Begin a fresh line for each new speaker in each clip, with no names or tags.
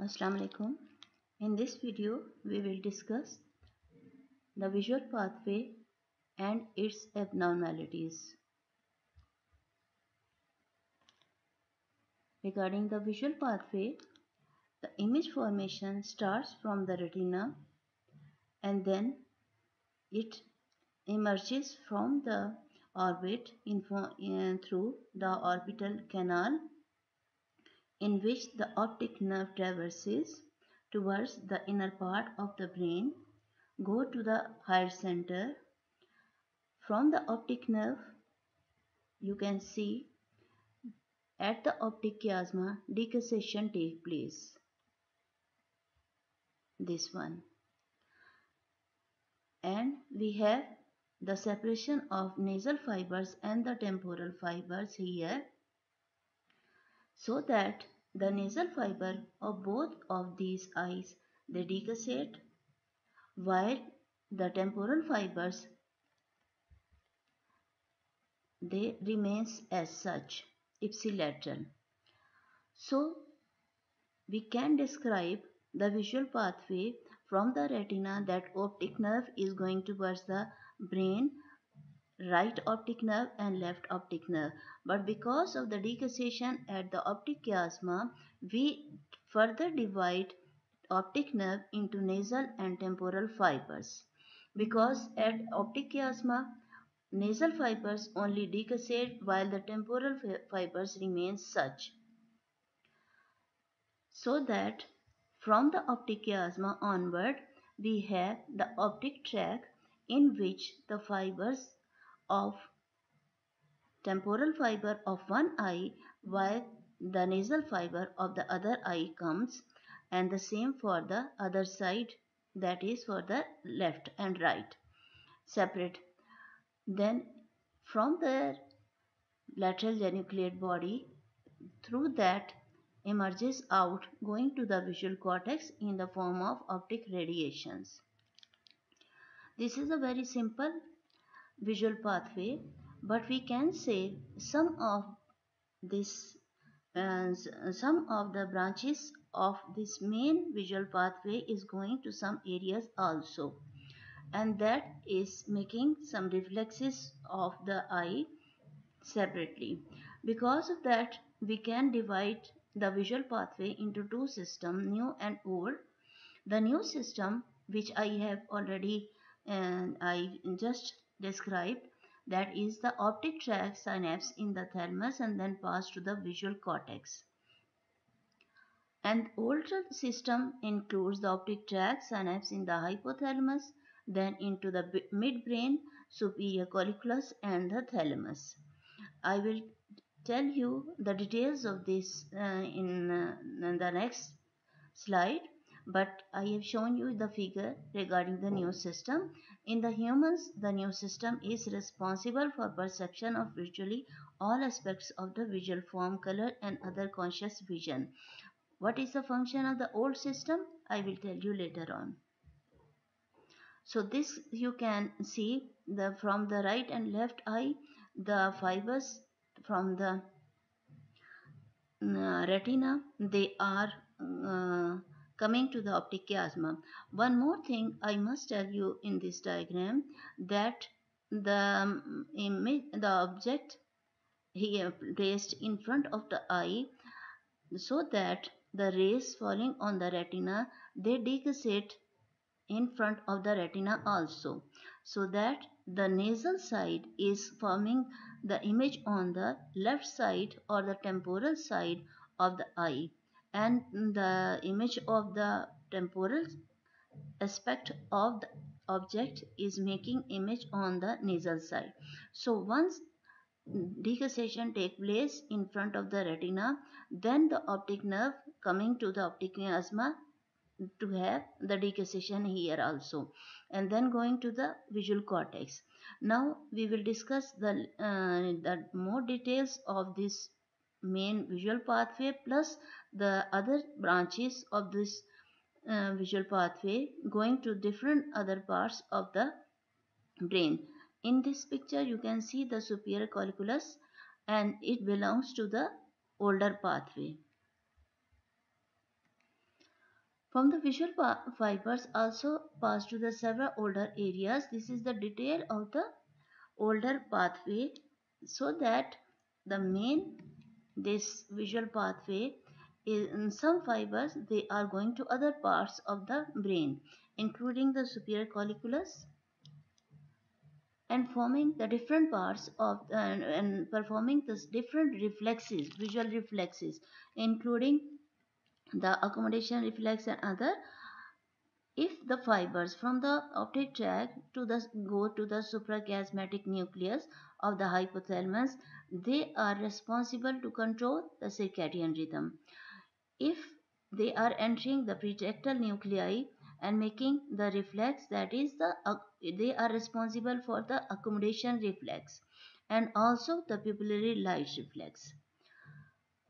Assalamu alaikum. In this video, we will discuss the visual pathway and its abnormalities. Regarding the visual pathway, the image formation starts from the retina and then it emerges from the orbit through the orbital canal in which the optic nerve traverses towards the inner part of the brain, go to the higher center. From the optic nerve, you can see at the optic chiasma decussation take place. This one. And we have the separation of nasal fibers and the temporal fibers here, so that the nasal fiber of both of these eyes they decussate, while the temporal fibers they remains as such ipsilateral. So we can describe the visual pathway from the retina, that optic nerve is going towards the brain, right optic nerve and left optic nerve. But because of the decussation at the optic chiasma, we further divide optic nerve into nasal and temporal fibers. Because at optic chiasma, nasal fibers only decussate while the temporal fibers remain such. So that from the optic chiasma onward, we have the optic tract in which the fibers of temporal fiber of one eye, while the nasal fiber of the other eye comes, and the same for the other side, that is for the left and right, separate. Then from the lateral geniculate body, through that emerges out going to the visual cortex in the form of optic radiations. This is a very simple visual pathway, but we can say this some of the branches of this main visual pathway is going to some areas also, and that is making some reflexes of the eye separately. Because of that, we can divide the visual pathway into two systems, new and old. The new system, which I have already and I just described, that is the optic tract synapse in the thalamus and then pass to the visual cortex. And older system includes the optic tract synapse in the hypothalamus, then into the midbrain, superior colliculus and the thalamus. I will tell you the details of this in the next slide, but I have shown you the figure regarding the new system. In the humans, the new system is responsible for perception of virtually all aspects of the visual form, color and other conscious vision. What is the function of the old system? I will tell you later on. So this you can see the from the right and left eye, the fibers from the retina, they are coming to the optic chiasma. One more thing I must tell you in this diagram, that the image, the object here placed in front of the eye, so that the rays falling on the retina they decussate in front of the retina also, so that the nasal side is forming the image on the left side or the temporal side of the eye, and the image of the temporal aspect of the object is making image on the nasal side. So once decussation take place in front of the retina, then the optic nerve coming to the optic chiasma to have the decussation here also, and then going to the visual cortex. Now we will discuss the more details of this main visual pathway plus the other branches of this visual pathway going to different other parts of the brain. In this picture you can see the superior colliculus, and it belongs to the older pathway. From the visual fibers also pass to the several older areas. This is the detail of the older pathway, so that the main this visual pathway is in some fibers they are going to other parts of the brain, including the superior colliculus, and forming the different parts of and performing the different reflexes, visual reflexes, including the accommodation reflex and other. If the fibers from the optic tract to the go to the suprachiasmatic nucleus of the hypothalamus, they are responsible to control the circadian rhythm. If they are entering the pretectal nuclei and making the reflex, that is they are responsible for the accommodation reflex and also the pupillary light reflex.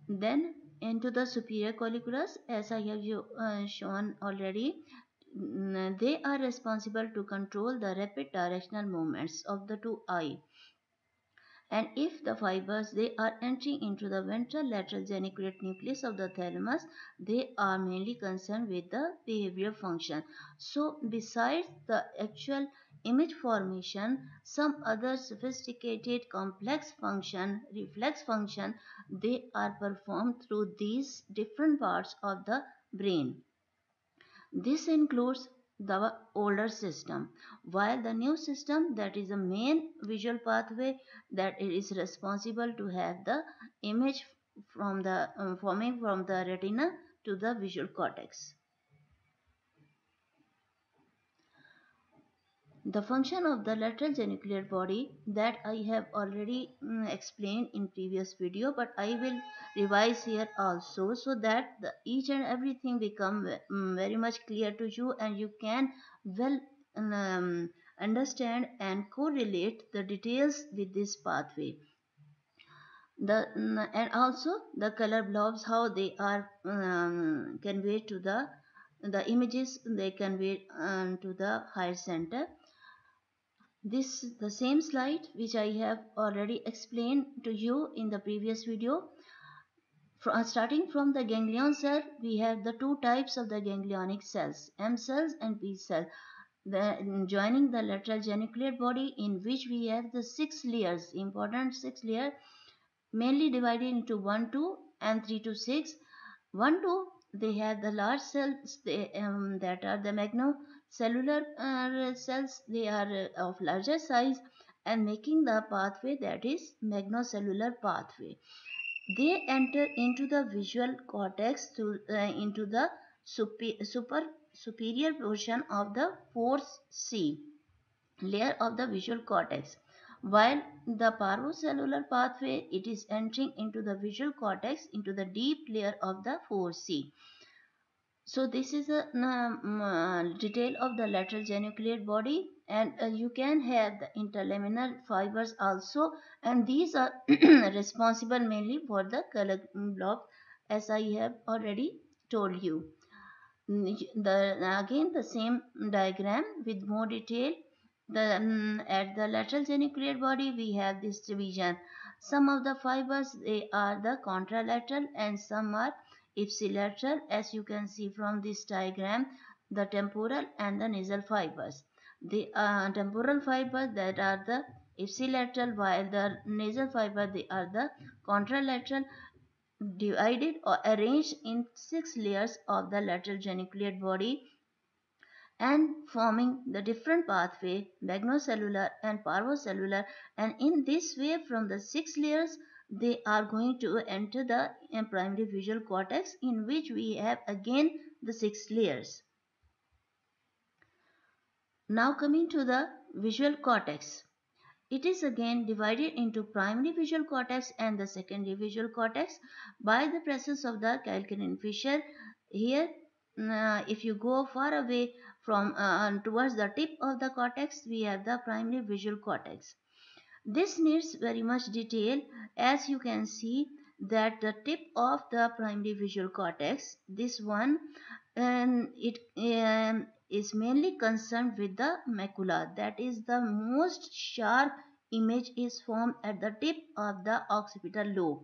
Then into the superior colliculus, as I have shown already, they are responsible to control the rapid directional movements of the two eye. And if the fibers they are entering into the ventral lateral geniculate nucleus of the thalamus, they are mainly concerned with the behavioral function. So besides the actual image formation, some other sophisticated complex function, reflex function, they are performed through these different parts of the brain. This includes the older system, while the new system, that is the main visual pathway that it is responsible to have the image from the forming from the retina to the visual cortex. The function of the lateral geniculate body that I have already explained in previous video, but I will revise here also, so that each and everything become very much clear to you and you can well understand and correlate the details with this pathway. And also the color blobs, how they are conveyed to the images, they convey to the higher center. This the same slide which I have already explained to you in the previous video. Starting from the ganglion cell, we have the two types of the ganglionic cells, M cells and P cell. Joining the lateral geniculate body, in which we have the six layers, important six layers, mainly divided into 1, 2 and 3 to 6. 1, 2, they have the large cells that are the magnocellular cells. They are of larger size and making the pathway, that is magnocellular pathway. They enter into the visual cortex into the superior portion of the 4C layer of the visual cortex, while the parvocellular pathway it is entering into the visual cortex into the deep layer of the 4C. So this is a detail of the lateral geniculate body, and you can have the interlaminar fibers also, and these are responsible mainly for the color blob, as I have already told you. Again the same diagram with more detail. At the lateral geniculate body we have this division. Some of the fibers they are the contralateral and some are ipsilateral, as you can see from this diagram, the temporal and the nasal fibers. The temporal fibers that are the ipsilateral, while the nasal fiber they are the contralateral, divided or arranged in six layers of the lateral geniculate body and forming the different pathway, magnocellular and parvocellular, and in this way from the six layers they are going to enter the primary visual cortex, in which we have again the six layers. Now coming to the visual cortex. It is again divided into primary visual cortex and the secondary visual cortex by the presence of the calcanein fissure. Here, if you go far away from towards the tip of the cortex, we have the primary visual cortex. This needs very much detail, as you can see that the tip of the primary visual cortex, this one, it is mainly concerned with the macula. That is the most sharp image is formed at the tip of the occipital lobe.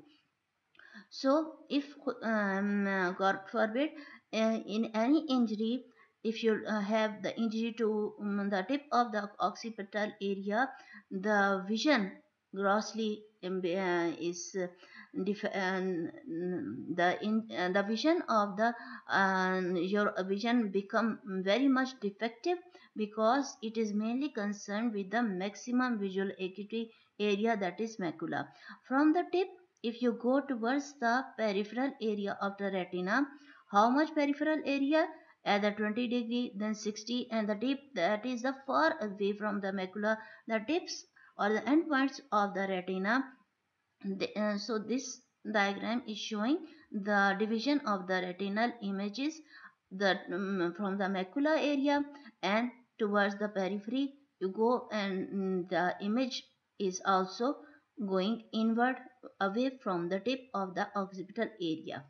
So, if God forbid, in any injury, if you have the injury to the tip of the occipital area, the vision grossly is the vision of your vision become very much defective, because it is mainly concerned with the maximum visual acuity area, that is macula. From the tip, if you go towards the peripheral area of the retina, how much peripheral area? At the 20 degree, then 60, and the tip, that is the far away from the macula, the tips or the endpoints of the retina. So this diagram is showing the division of the retinal images, from the macula area and towards the periphery you go, and the image is also going inward away from the tip of the occipital area.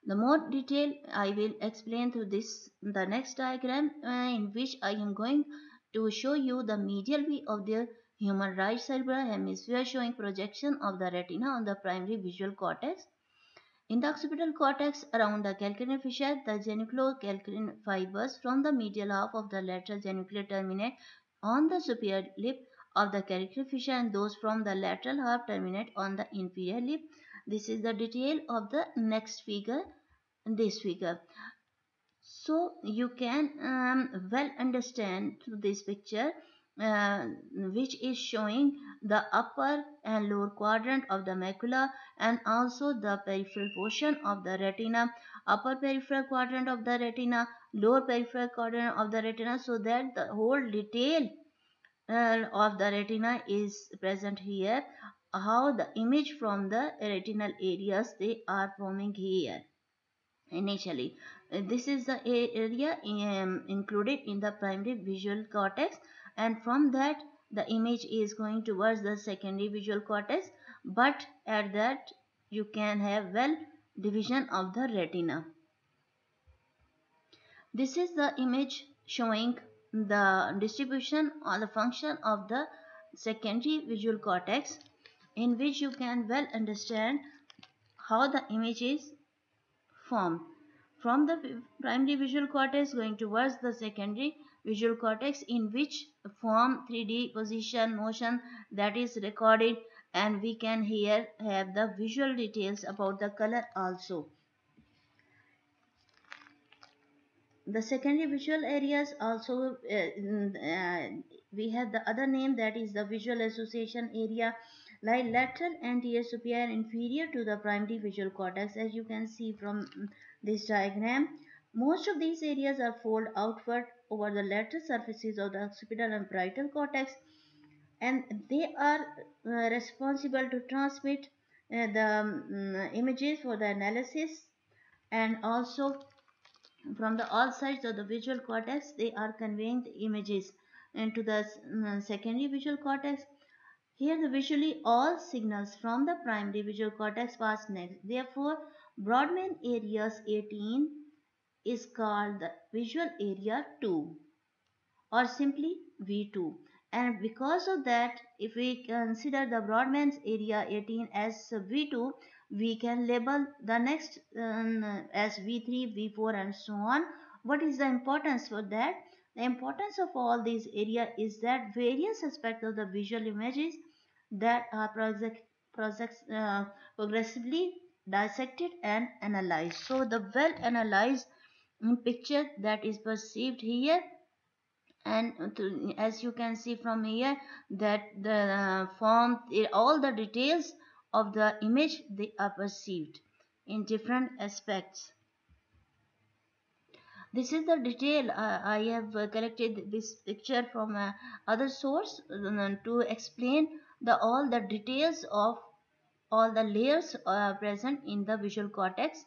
The more detail I will explain through this the next diagram, in which I am going to show you the medial view of the human right cerebral hemisphere, showing projection of the retina on the primary visual cortex. In the occipital cortex around the calcaneal fissure, the geniculocalcaneal fibers from the medial half of the lateral geniculate terminate on the superior lip of the calcaneal fissure, and those from the lateral half terminate on the inferior lip. This is the detail of the next figure, this figure. So you can well understand through this picture, uh, which is showing the upper and lower quadrant of the macula, and also the peripheral portion of the retina, upper peripheral quadrant of the retina, lower peripheral quadrant of the retina, so that the whole detail of the retina is present here, how the image from the retinal areas they are forming here initially. This is the area included in the primary visual cortex, and from that the image is going towards the secondary visual cortex, but at that you can have well division of the retina. This is the image showing the distribution or the function of the secondary visual cortex, in which you can well understand how the image is formed. From the primary visual cortex going towards the secondary visual cortex, in which form 3D position motion that is recorded, and we can here have the visual details about the color also. The secondary visual areas also, we have the other name, that is the visual association area, like lateral, anterior, superior, inferior to the primary visual cortex. As you can see from this diagram, most of these areas are fold outward over the lateral surfaces of the occipital and parietal cortex, and they are responsible to transmit the images for the analysis, and also from the all sides of the visual cortex they are conveying the images into the secondary visual cortex. Here the visually all signals from the primary visual cortex pass next. Therefore, Brodmann areas 18 is called the visual area 2, or simply V2. And because of that, if we consider the Brodmann's area 18 as V2, we can label the next as V3, V4 and so on. What is the importance for that? The importance of all these area is that various aspects of the visual images that are progressively dissected and analyzed. So the well analyzed picture that is perceived here, and as you can see from here, that the form all the details of the image they are perceived in different aspects. This is the detail. I have collected this picture from other source to explain the all the details of all the layers present in the visual cortex.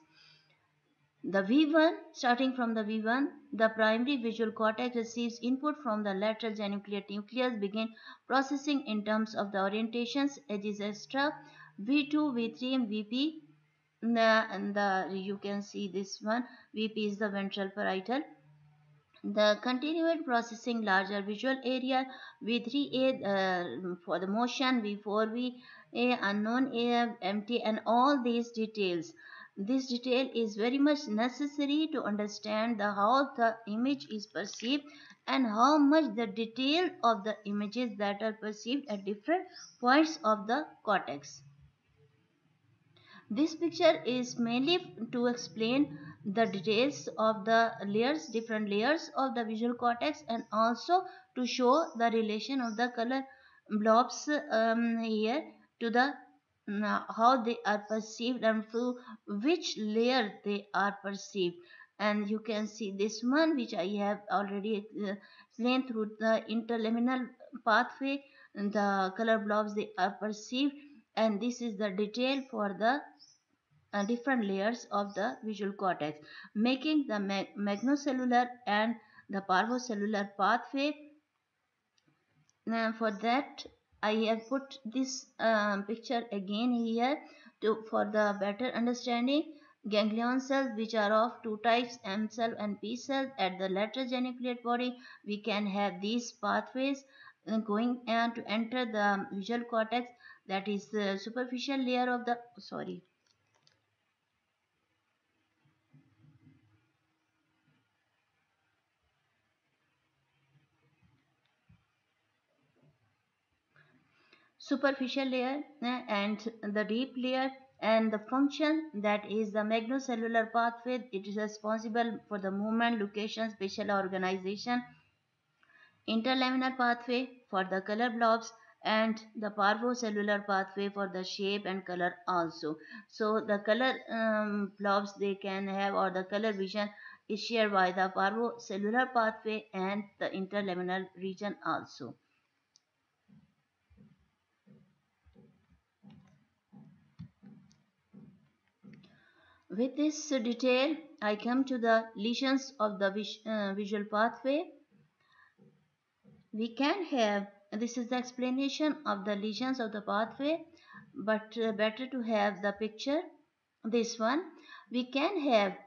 The V1, starting from the V1, the primary visual cortex receives input from the lateral geniculate nucleus, begin processing in terms of the orientations, edges, etc. V2, V3, and VP. You can see this one. VP is the ventral parietal. The continued processing larger visual area, V3A for the motion, V4V A, unknown A, empty, and all these details. This detail is very much necessary to understand how the image is perceived and how much the detail of the images that are perceived at different points of the cortex. This picture is mainly to explain the details of the layers, different layers of the visual cortex, and also to show the relation of the color blobs here to the how they are perceived and through which layer they are perceived. And you can see this one which I have already explained through the interliminal pathway. The color blobs they are perceived, and this is the detail for the different layers of the visual cortex, making the magnocellular and the parvocellular pathway. Now, for that, I have put this picture again here for the better understanding. Ganglion cells, which are of two types, M cell and P cell, at the lateral geniculate body, we can have these pathways going to enter the visual cortex, that is the superficial layer of the sorry superficial layer and the deep layer, and the function that is the magnocellular pathway. It is responsible for the movement, location, spatial organization. Interlaminar pathway for the color blobs, and the parvocellular pathway for the shape and color also. So the color blobs they can have, or the color vision is shared by the parvocellular pathway and the interlaminar region also. With this detail, I come to the lesions of the visual pathway. We can have, this is the explanation of the lesions of the pathway, but better to have the picture. This one, we can have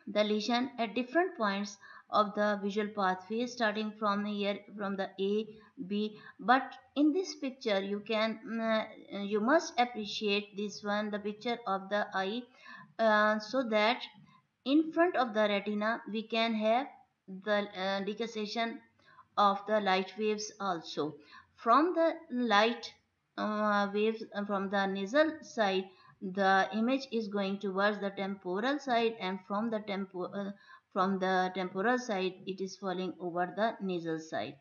the lesion at different points of the visual pathway, starting from here from the A, B. But in this picture, you must appreciate this one, the picture of the eye, so that in front of the retina we can have the decussation of the light waves also. From the light waves from the nasal side, the image is going towards the temporal side, and from the temporal side it is falling over the nasal side.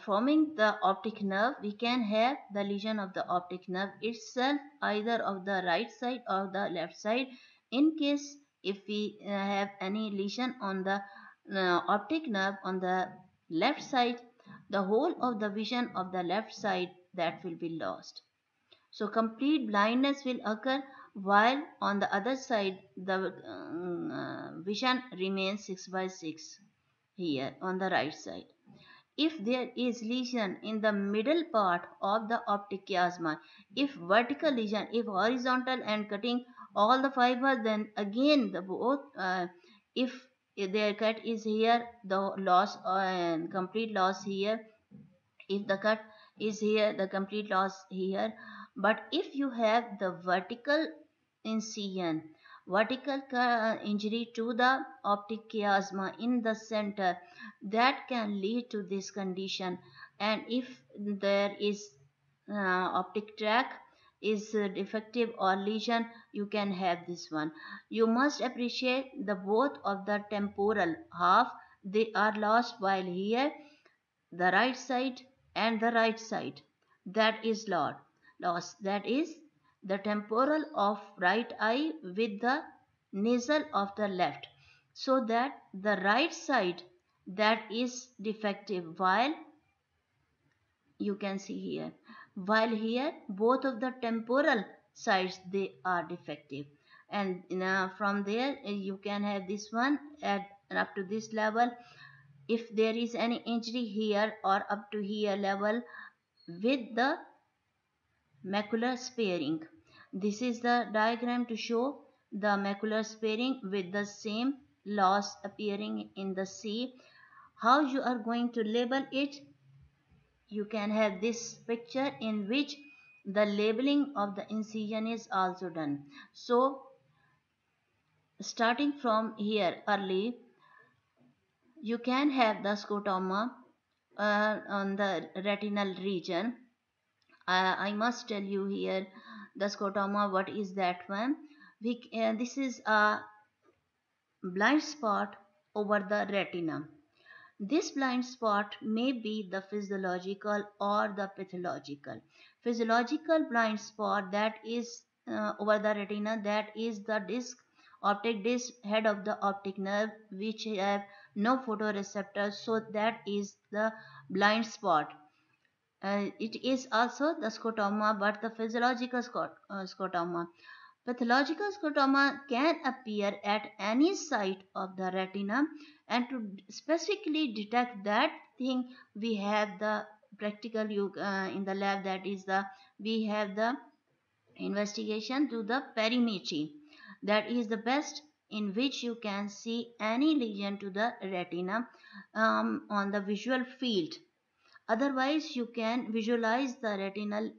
Forming the optic nerve, we can have the lesion of the optic nerve itself, either of the right side or the left side. In case if we have any lesion on the optic nerve on the left side, the whole of the vision of the left side that will be lost. So complete blindness will occur, while on the other side the vision remains 6 by 6 here on the right side. If there is lesion in the middle part of the optic chiasma, if vertical lesion, if horizontal and cutting all the fibers, then again the both, if their cut is here, the loss and complete loss here. If the cut is here, the complete loss here. But if you have the vertical incision, vertical injury to the optic chiasma in the center, that can lead to this condition. And if there is optic tract is defective or lesion, you can have this one. You must appreciate the both of the temporal half, they are lost, while here the right side and the right side, that is loss, that is the temporal of right eye with the nasal of the left, so that the right side that is defective, while you can see here, while here both of the temporal sides they are defective. And from there you can have this one at up to this level. If there is any injury here or up to here level with the macular sparing, this is the diagram to show the macular sparing with the same loss appearing in the C. How you are going to label it? You can have this picture in which the labeling of the incision is also done. So starting from here early, you can have the scotoma on the retinal region. I must tell you here the scotoma. What is that one? This is a blind spot over the retina. This blind spot may be the physiological or the pathological. Physiological blind spot, that is over the retina, that is the disc, optic disc head of the optic nerve, which have no photoreceptors, so that is the blind spot. It is also the scotoma, but the physiological scotoma. Pathological scotoma can appear at any site of the retina, and to specifically detect that thing, we have the practical in the lab, that is the we have the investigation to the perimetry, that is the best in which you can see any lesion to the retina on the visual field. Otherwise, you can visualize the retinal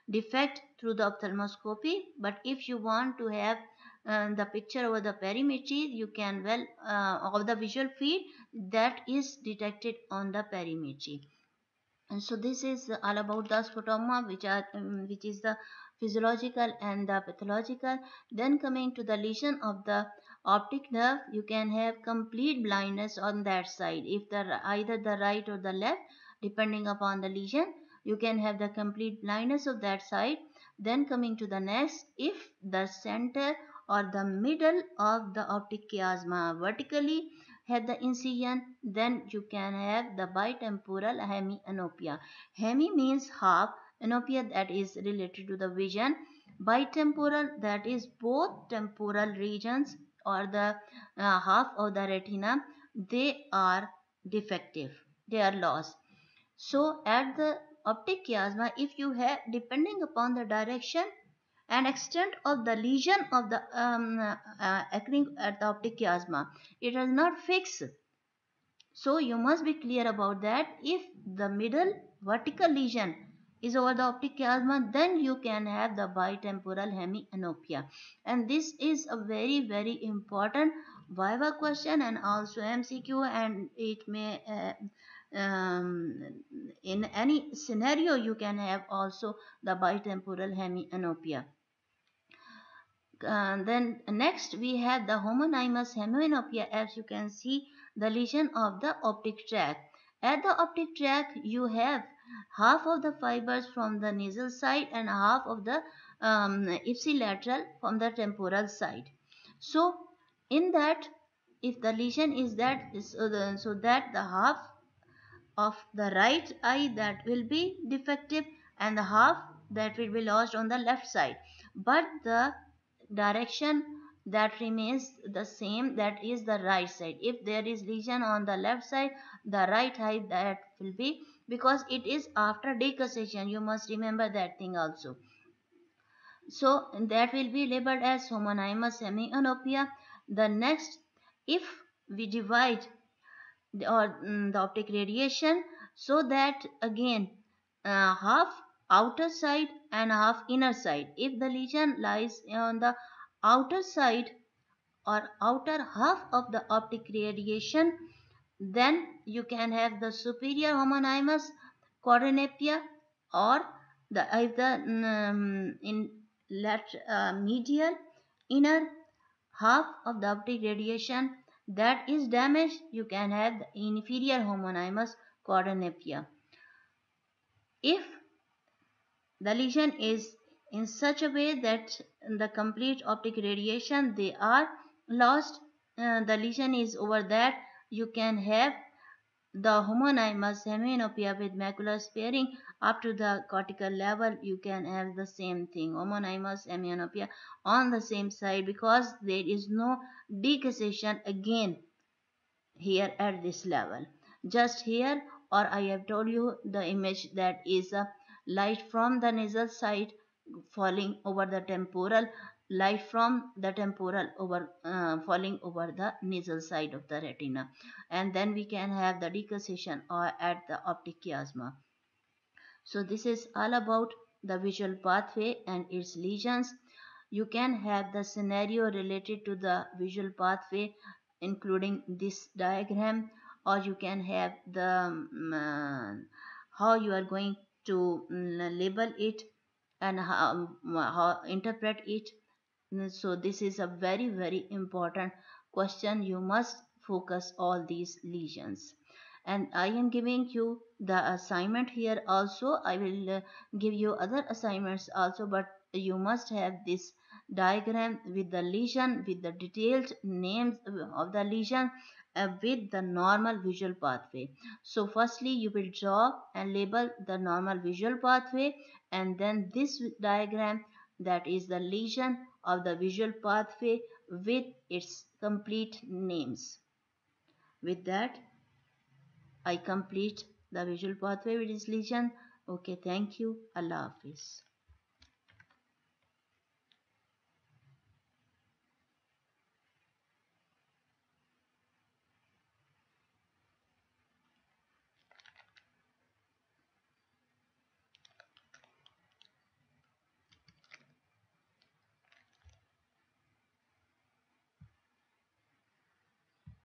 defect through the ophthalmoscopy. But if you want to have the picture over the perimetry, you can of the visual field that is detected on the perimetry. And so this is all about the scotoma, which is the physiological and the pathological. Then coming to the lesion of the optic nerve, you can have complete blindness on that side. If either the right or the left, depending upon the lesion, you can have the complete blindness of that side. Then coming to the next, if the center or the middle of the optic chiasma vertically have the incision, then you can have the bitemporal hemianopia. Hemi means half, anopia that is related to the vision. Bitemporal, that is both temporal regions or the half of the retina, they are defective, they are lost. So at the optic chiasma, if you have, depending upon the direction and extent of the lesion of the occurring at the optic chiasma, it is not fixed. So you must be clear about that. If the middle vertical lesion is over the optic chiasma, then you can have the bitemporal hemianopia. And this is a very, very important viva question and also MCQ, and it may in any scenario you can have also the bitemporal hemianopia. Then next we have the homonymous hemianopia. As you can see, the lesion of the optic tract. At the optic tract, you have half of the fibers from the nasal side and half of the ipsilateral from the temporal side. So in that, if the lesion is that, so that the half of the right eye, that will be defective, and the half that will be lost on the left side, but the direction that remains the same, that is the right side. If there is lesion on the left side, the right eye that will be, because it is after decussation, you must remember that thing also. So that will be labeled as homonymous hemianopia. The next, if we divide the optic radiation, so that again half outer side and half inner side. If the lesion lies on the outer side or outer half of the optic radiation, then you can have the superior homonymous chordonapia, or the either in medial inner half of the optic radiation that is damaged, you can have the inferior homonymous chordonapia. If the lesion is in such a way that the complete optic radiation they are lost, the lesion is over that, you can have the homonymous hemianopia with macular sparing up to the cortical level. You can have the same thing, homonymous hemianopia on the same side, because there is no decussation again here at this level. Just here, or I have told you the image, that is a light from the nasal side falling over the temporal, light from the temporal over falling over the nasal side of the retina, and then we can have the decussation or at the optic chiasma. So this is all about the visual pathway and its lesions. You can have the scenario related to the visual pathway, including this diagram, or you can have the how you are going to label it and how interpret it. So this is a very, very important question. You must focus all these lesions. And I am giving you the assignment here also. I will give you other assignments also, but you must have this diagram with the lesion, with the detailed names of the lesion, with the normal visual pathway. So firstly you will draw and label the normal visual pathway, and then this diagram, that is the lesion of the visual pathway with its complete names. With that, I complete the visual pathway with its lesion. Okay, thank you. Allah Hafiz.